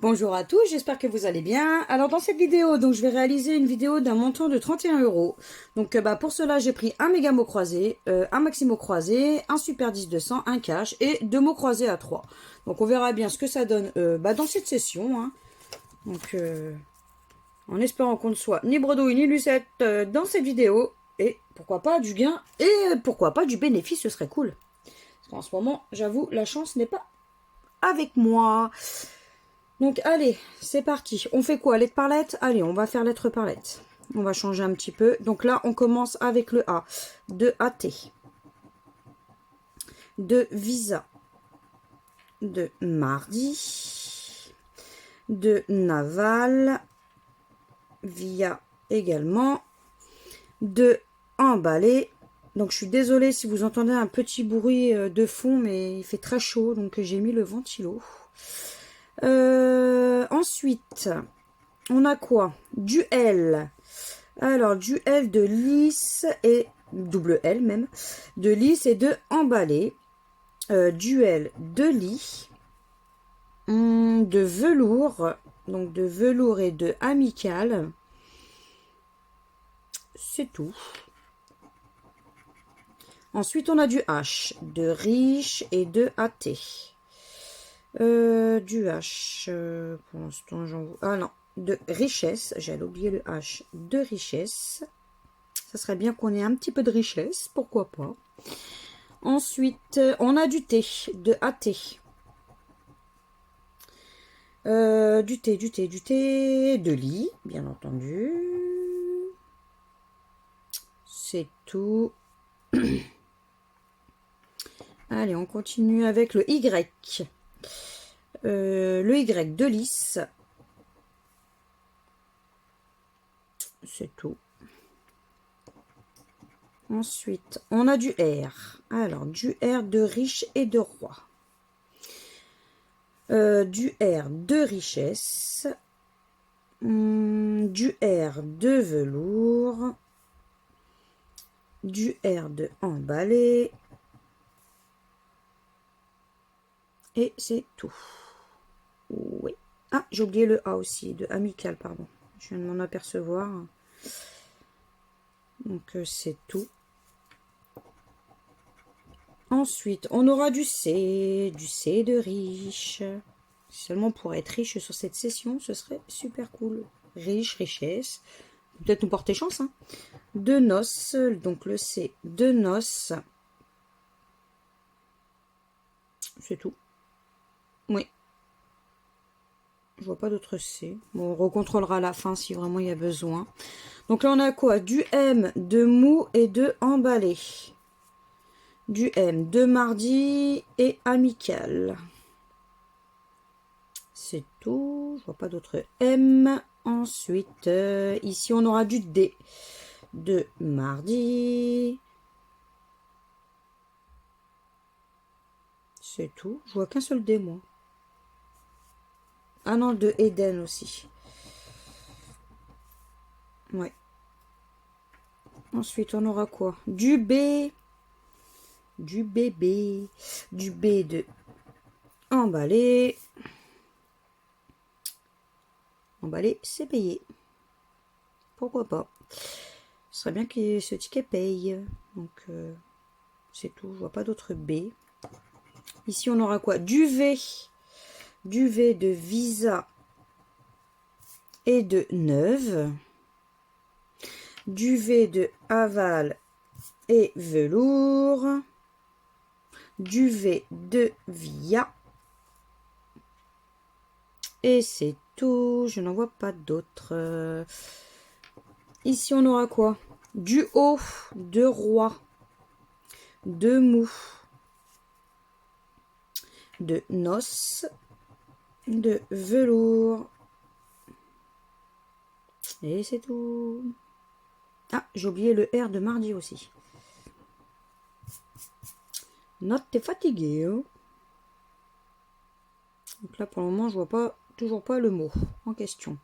Bonjour à tous, j'espère que vous allez bien. Alors dans cette vidéo, donc je vais réaliser une vidéo d'un montant de 31 euros. Donc pour cela, j'ai pris un méga mot croisé, un maxi mot croisé, un super 10-200, un cash et deux mots croisés à 3. Donc on verra bien ce que ça donne dans cette session. Hein. Donc en espérant qu'on ne soit ni bredouille ni lucette dans cette vidéo. Et pourquoi pas du gain et pourquoi pas du bénéfice, ce serait cool. Parce qu'en ce moment, j'avoue, la chance n'est pas avec moi. Donc allez, c'est parti. On fait quoi? Lettre par lettre? Allez, on va faire lettre par lettre. On va changer un petit peu. Donc là, on commence avec le A. De AT. De Visa. De Mardi. De Naval. Via également. De Emballé. Donc je suis désolée si vous entendez un petit bruit de fond, mais il fait très chaud, donc j'ai mis le ventilo. Ensuite, on a quoi? Du L. Alors, du L de lisse et double L même. De lisse et de emballé. Du L de lit. De velours. Donc, de velours et de amical. C'est tout. Ensuite, on a du H. De riche et de AT. Du H. Pour l'instant, j'en vois. Ah non. De richesse, j'allais oublier le H, de richesse. Ça serait bien qu'on ait un petit peu de richesse, pourquoi pas. Ensuite, on a du T, de AT. Du T, de lit, bien entendu. C'est tout. Allez, on continue avec le Y. Le Y de lisse. C'est tout. Ensuite, on a du R. Alors, du R de riche et de roi. Du R de richesse. Du R de velours. Du R de emballé. Et c'est tout. Oui. Ah, j'ai oublié le A aussi, de amical, pardon. Je viens de m'en apercevoir. Donc, c'est tout. Ensuite, on aura du C de riche. Seulement pour être riche sur cette session, ce serait super cool. Riche, richesse. Peut-être nous porter chance. Hein. De noces, donc le C de noces. C'est tout. Oui. Je vois pas d'autre C. Bon, on recontrôlera à la fin si vraiment il y a besoin. Donc là, on a quoi? Du M de mou et de emballé. Du M de mardi et amical. C'est tout. Je vois pas d'autre M. Ensuite, ici, on aura du D de mardi. C'est tout. Je vois qu'un seul D, moi. Ah non, de Eden aussi. Ouais. Ensuite, on aura quoi? Du B. Du bébé. Du B de emballé. Emballé, c'est payé. Pourquoi pas? Ce serait bien que ce ticket paye. Donc, c'est tout. Je vois pas d'autre B. Ici, on aura quoi? Du V. Du V de Visa et de Neuve. Du V de Aval et Velours. Du V de Via. Et c'est tout. Je n'en vois pas d'autres. Ici, on aura quoi? Du haut de roi. De mou. De noces. De velours. Et c'est tout. Ah, j'ai oublié le R de mardi aussi. Note, t'es fatigué. Hein? Donc là, pour le moment, je vois pas, toujours pas le mot en question.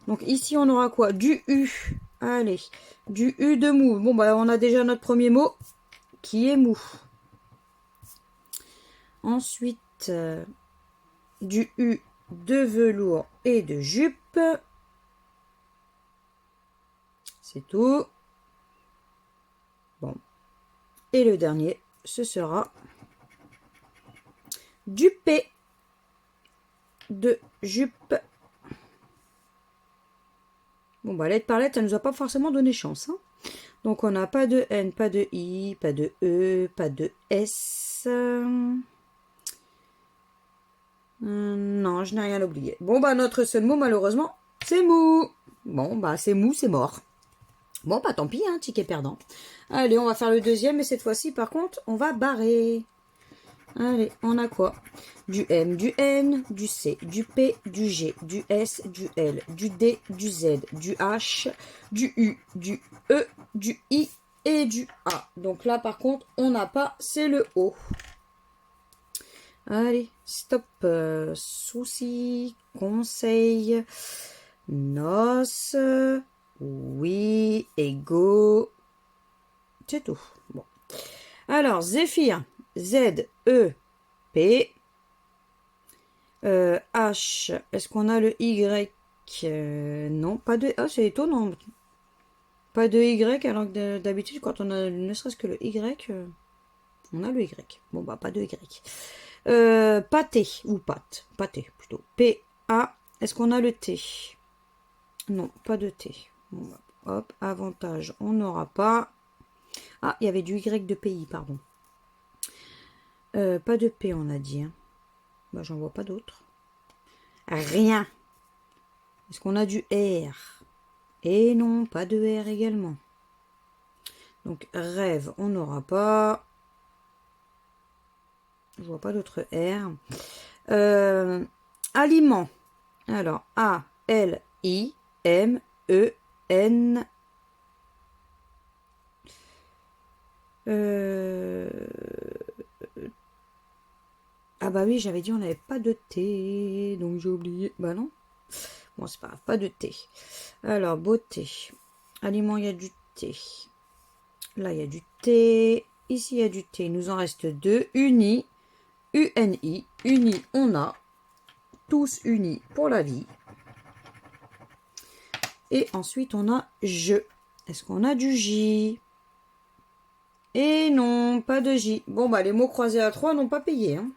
Donc ici, on aura quoi? Du U. Allez, du U de mou. Bon, bah, on a déjà notre premier mot qui est mou. Ensuite, du U de velours et de jupe. C'est tout. Bon. Et le dernier, ce sera du P de jupe. Bon, bah, lettre par lettre, ça ne nous a pas forcément donné chance. Hein. Donc, on n'a pas de N, pas de I, pas de E, pas de S. Non, je n'ai rien oublié. Bon, bah, notre seul mot, malheureusement, c'est mou. Bon, bah, c'est mou, c'est mort. Bon, bah, tant pis, hein, ticket perdant. Allez, on va faire le deuxième, et cette fois-ci, par contre, on va barrer. Allez, on a quoi? Du M, du N, du C, du P, du G, du S, du L, du D, du Z, du H, du U, du E, du I et du A. Donc là, par contre, on n'a pas, c'est le O. Allez, stop. Souci, conseil, noce, oui, et go. C'est tout. Bon. Alors, Zéphyr, Z, E, P. H, est-ce qu'on a le Y? Non, pas de... Ah, c'est étonnant. Pas de Y, alors que d'habitude, quand on a ne serait-ce que le Y, on a le Y. Bon, bah, pas de Y. Pâté, ou pâte. Pâté, plutôt. P-A, est-ce qu'on a le T? Non, pas de T. Bon, bah, hop, avantage, on n'aura pas. Ah, il y avait du Y de pays, pardon. Pas de P, on a dit. Hein. Bah, j'en vois pas d'autres. Rien. Est-ce qu'on a du R? Et non, pas de R également. Donc, rêve, on n'aura pas. Je vois pas d'autre R. Aliment. Alors, A, L, I, M, E, N. Ah bah oui, j'avais dit on n'avait pas de T, donc j'ai oublié. Bah non. Bon, c'est pas grave, pas de T. Alors, beauté. Aliment, il y a du T. Là, il y a du T. Ici, il y a du T. Il nous en reste deux. Uni. UNI. Uni, on a. Tous unis pour la vie. Et ensuite, on a je. Est-ce qu'on a du J? Et non, pas de J. Bon, bah, les mots croisés à 3 n'ont pas payé. Hein.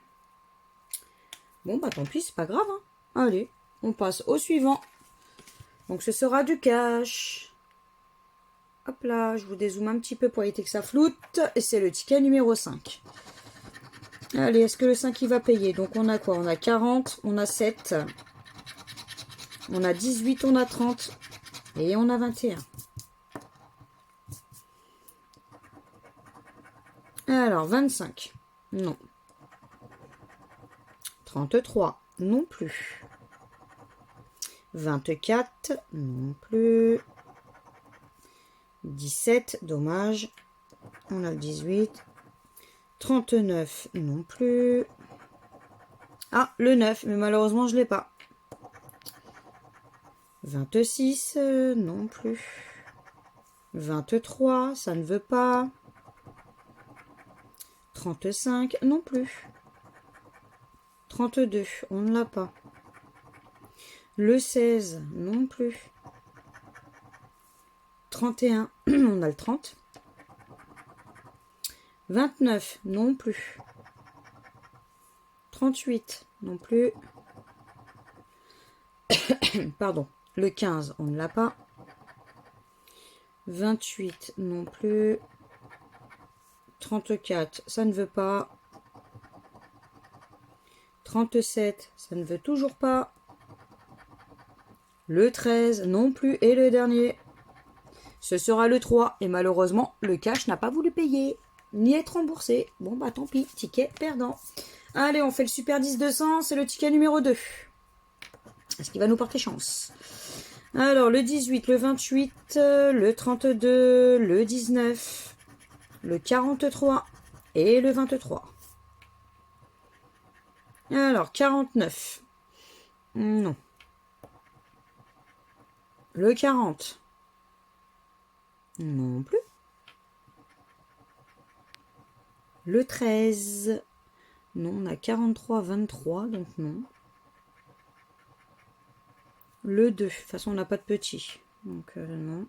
Bon, bah, tant pis, c'est pas grave. Hein. Allez, on passe au suivant. Donc, ce sera du cash. Hop là, je vous dézoome un petit peu pour éviter que ça floute. Et c'est le ticket numéro 5. Allez, est-ce que le 5 il va payer? Donc, on a quoi? On a 40, on a 7. On a 18, on a 30. Et on a 21. Alors, 25. Non. 33. Non plus. 24. Non plus. 17. Dommage. On a le 18. 39. Non plus. Ah, le 9. Mais malheureusement, je ne l'ai pas. 26. Non plus. 23. Ça ne veut pas. 35. Non plus. 32. On ne l'a pas. Le 16. Non plus. 31. On a le 30. 29. Non plus. 38. Non plus. Pardon. Le 15. On ne l'a pas. 28. Non plus. 34. Ça ne veut pas. 37. Ça ne veut toujours pas. Le 13. Non plus. Et le dernier. Ce sera le 3. Et malheureusement, le cash n'a pas voulu payer. Ni être remboursé. Bon, bah tant pis. Ticket perdant. Allez, on fait le super 10 200. C'est le ticket numéro 2. Est-ce qu'il va nous porter chance? Alors, le 18, le 28, le 32, le 19, le 43 et le 23. Alors, 49. Non. Le 40. Non plus. Le 13. Non, on a 43, 23, donc non. Le 2. De toute façon, on n'a pas de petit. Donc, non.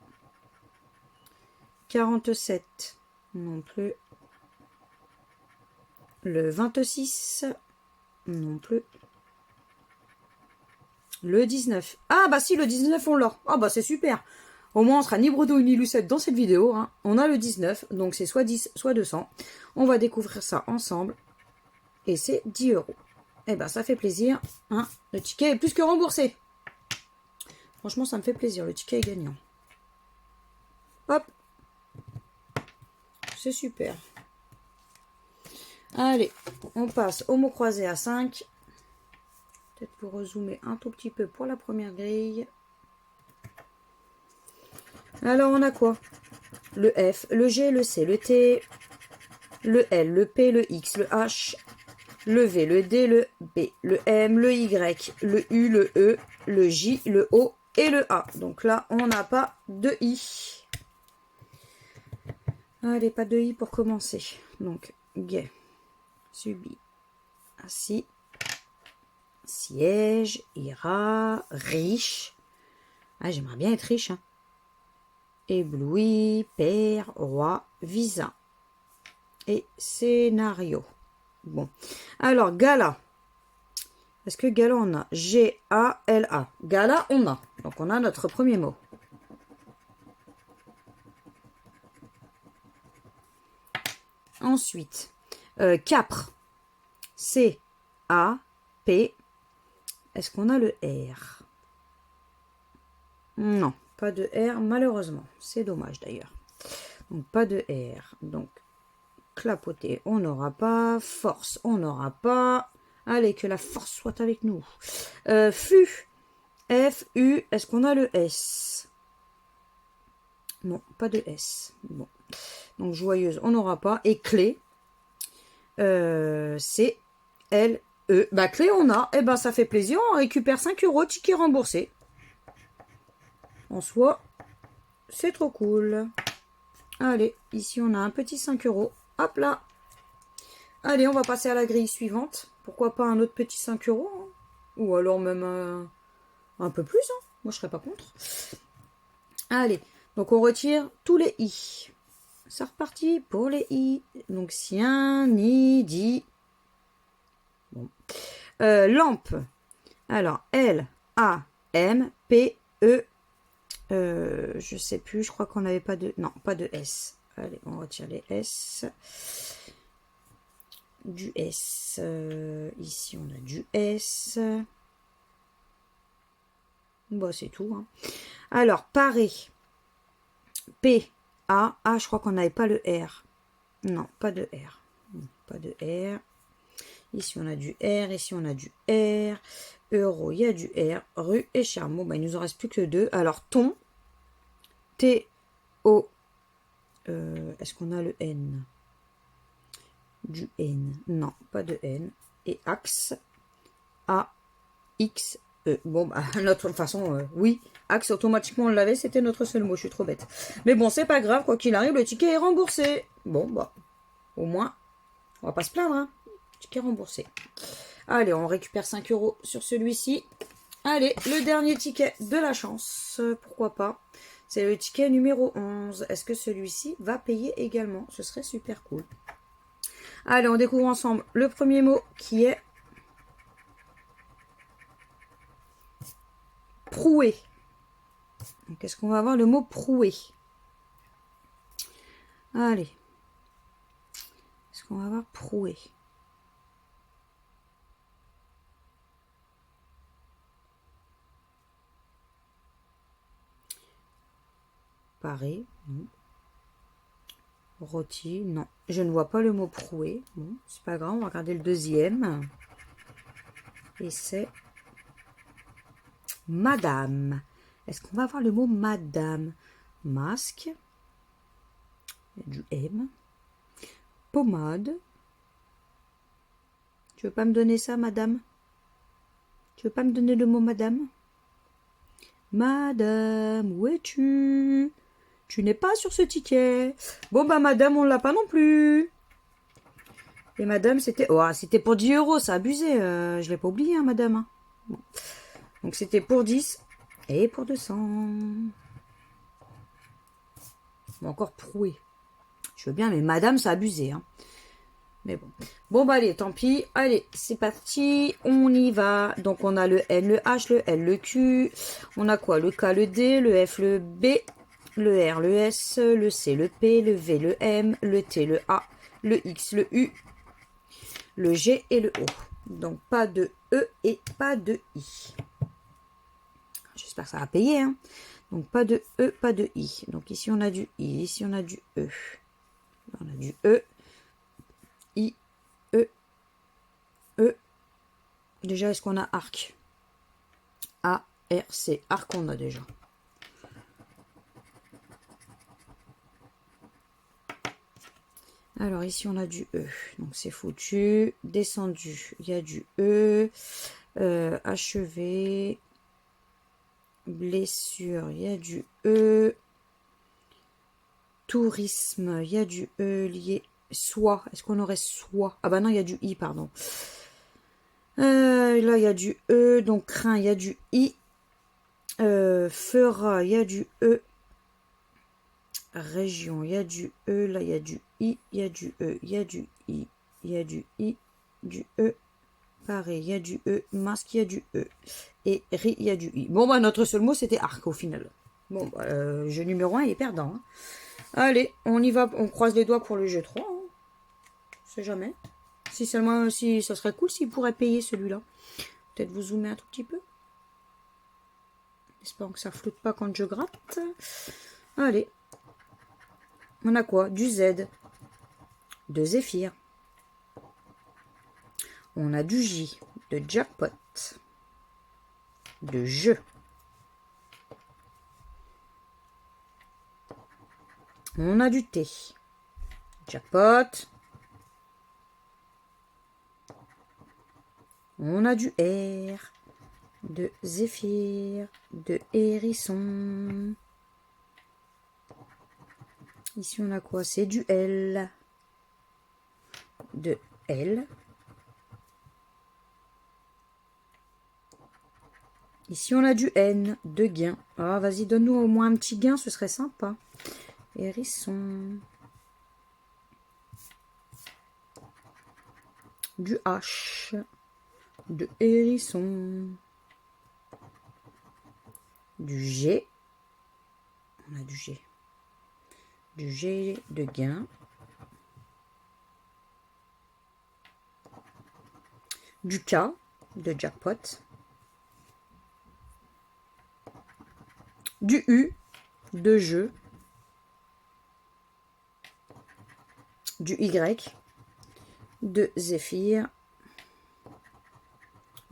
47. Non plus. Le 26. Non plus. Le 19. Ah bah si, le 19 on l'a. Ah bah c'est super. Au moins on sera ni Bredouille ni Lucette dans cette vidéo. Hein. On a le 19, donc c'est soit 10, soit 200. On va découvrir ça ensemble. Et c'est 10 euros. Eh ben ça fait plaisir. Hein. Le ticket est plus que remboursé. Franchement ça me fait plaisir. Le ticket est gagnant. Hop. C'est super. Allez, on passe au mot croisé à 5. Peut-être pour rezoomer un tout petit peu pour la première grille. Alors, on a quoi? Le F, le G, le C, le T, le L, le P, le X, le H, le V, le D, le B, le M, le Y, le U, le E, le J, le O et le A. Donc là, on n'a pas de I. Allez, pas de I pour commencer. Donc, gai, subit, assis, siège, ira, riche. Ah, j'aimerais bien être riche, hein. Ébloui, père, roi, visa. Et scénario. Bon. Alors, gala. Est-ce que gala, on a? G-A-L-A. Gala, on a. Donc, on a notre premier mot. Ensuite, capre. C-A-P. Est-ce qu'on a le R? Non, pas de R, malheureusement. C'est dommage, d'ailleurs. Donc, pas de R. Donc, clapoter, on n'aura pas. Force, on n'aura pas. Allez, que la force soit avec nous. Fût. F-U. Est-ce qu'on a le S? Non, pas de S. Bon. Donc, joyeuse, on n'aura pas. Et clé. C-L-E. Bah, clé, on a. Eh ben, ça fait plaisir. On récupère 5 euros. Ticket remboursé. En soi, c'est trop cool. Allez, ici, on a un petit 5 euros. Hop là. Allez, on va passer à la grille suivante. Pourquoi pas un autre petit 5 euros, hein. Ou alors même un peu plus, hein. Moi, je serais pas contre. Allez, donc on retire tous les I. C'est reparti pour les I. Donc, sien, ni, di. Bon. Lampe. Alors, L, A, M, P, E. Je sais plus, je crois qu'on n'avait pas de... Non, pas de S. Allez, on retire les S. Du S. Ici, on a du S. Bon, c'est tout. Hein. Alors, paré. P, A. Ah, je crois qu'on n'avait pas le R. Non, pas de R. Pas de R. Ici, on a du R. Ici, on a du R. Euro, il y a du R. Rue et charme. Bon, bah, il nous en reste plus que 2. Alors, ton. T-O. Est-ce qu'on a le N? Du N. Non, pas de N. Et axe. A-X-E. Bon, bah, notre façon, oui. Axe, automatiquement, on l'avait. C'était notre seul mot. Je suis trop bête. Mais bon, c'est pas grave. Quoi qu'il arrive, le ticket est remboursé. Bon, bah, au moins, on va pas se plaindre, hein. Ticket remboursé. Allez, on récupère 5 euros sur celui-ci. Allez, le dernier ticket de la chance. Pourquoi pas. C'est le ticket numéro 11. Est-ce que celui-ci va payer également? Ce serait super cool. Allez, on découvre ensemble le premier mot qui est proué. Qu'est-ce qu'on va avoir? Le mot proué. Allez. Est-ce qu'on va avoir proué? Paré, non. Rôti, non. Je ne vois pas le mot proué. Bon, c'est pas grave, on va regarder le deuxième. Et c'est madame. Est-ce qu'on va avoir le mot madame? Masque. Il y a du M. Pommade. Tu veux pas me donner ça, madame? Tu veux pas me donner le mot madame? Madame, où es-tu? Tu n'es pas sur ce ticket. Bon, bah, madame, on l'a pas non plus. Et madame, c'était... Oh, c'était pour 10 euros, ça abusé. Je l'ai pas oublié, hein, madame. Bon. Donc, c'était pour 10. Et pour 200. Bon, encore proué. Je veux bien, mais madame, ça a abusé. Hein. Mais bon. Bon, bah allez, tant pis. Allez, c'est parti. On y va. Donc, on a le N, le H, le L, le Q. On a quoi? Le K, le D, le F, le B, le R, le S, le C, le P, le V, le M, le T, le A, le X, le U, le G et le O. Donc, pas de E et pas de I. J'espère que ça va payer. Hein. Donc, pas de E, pas de I. Donc, ici, on a du I. Ici, on a du E. Là, on a du E. I, E, E. Déjà, est-ce qu'on a arc? A, R, C. Arc, on a déjà. Alors, ici, on a du E. Donc, c'est foutu. Descendu, il y a du E. Achevé. Blessure, il y a du E. Tourisme, il y a du E lié. Soit, est-ce qu'on aurait soit? Ah bah non, il y a du I, pardon. Là, il y a du E, donc crin, il y a du I. Fera, il y a du E. Région, il y a du E. Là, il y a du I, il y a du E, il y a du I, il y a du I, du E. Pareil, il y a du E. Masque, il y a du E. Et riz, il y a du I. Bon, bah, notre seul mot, c'était arc au final. Bon, bah, jeu numéro 1, il est perdant. Hein. Allez, on y va. On croise les doigts pour le jeu 3. Hein. On sait jamais. Si seulement, si ça serait cool s'il pourrait payer celui-là. Peut-être vous zoomer un tout petit peu. Espérons que ça flotte pas quand je gratte. Allez. On a quoi? Du Z. De Zéphyr. On a du J. De jackpot. De jeu. On a du T. Jackpot. On a du R. De Zéphyr. De hérisson. Ici, on a quoi? C'est du L. De L. Ici, on a du N. De gain. Ah, vas-y, donne-nous au moins un petit gain, ce serait sympa. Hérisson. Du H. De hérisson. Du G. On a du G. Du G de gain. Du K de jackpot. Du U de jeu. Du Y de Zéphyr.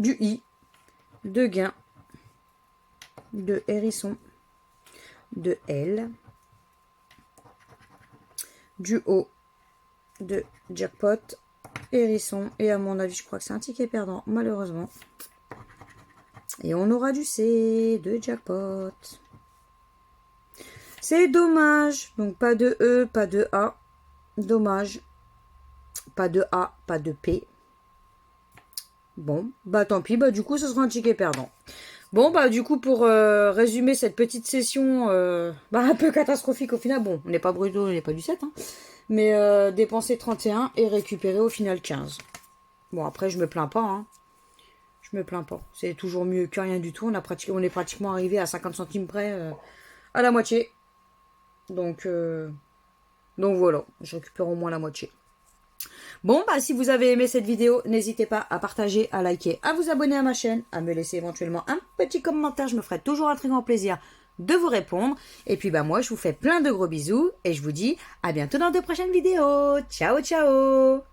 Du I de gain. De hérisson. De L. Du O de jackpot, hérisson, et à mon avis je crois que c'est un ticket perdant malheureusement. Et on aura du C de jackpot. C'est dommage, donc pas de E, pas de A, dommage, pas de A, pas de P. Bon, bah tant pis, bah du coup ce sera un ticket perdant. Bon, bah du coup, pour résumer cette petite session un peu catastrophique au final, bon, on n'est pas brûlé, on n'est pas du 7, hein, mais dépenser 31 et récupérer au final 15. Bon, après, je me plains pas, hein. Je me plains pas. C'est toujours mieux que rien du tout. On est pratiquement arrivé à 50 centimes près à la moitié. Donc voilà, je récupère au moins la moitié. Bon, bah si vous avez aimé cette vidéo, n'hésitez pas à partager, à liker, à vous abonner à ma chaîne, à me laisser éventuellement un petit commentaire. Je me ferai toujours un très grand plaisir de vous répondre. Et puis bah moi, je vous fais plein de gros bisous et je vous dis à bientôt dans de prochaines vidéos. Ciao, ciao!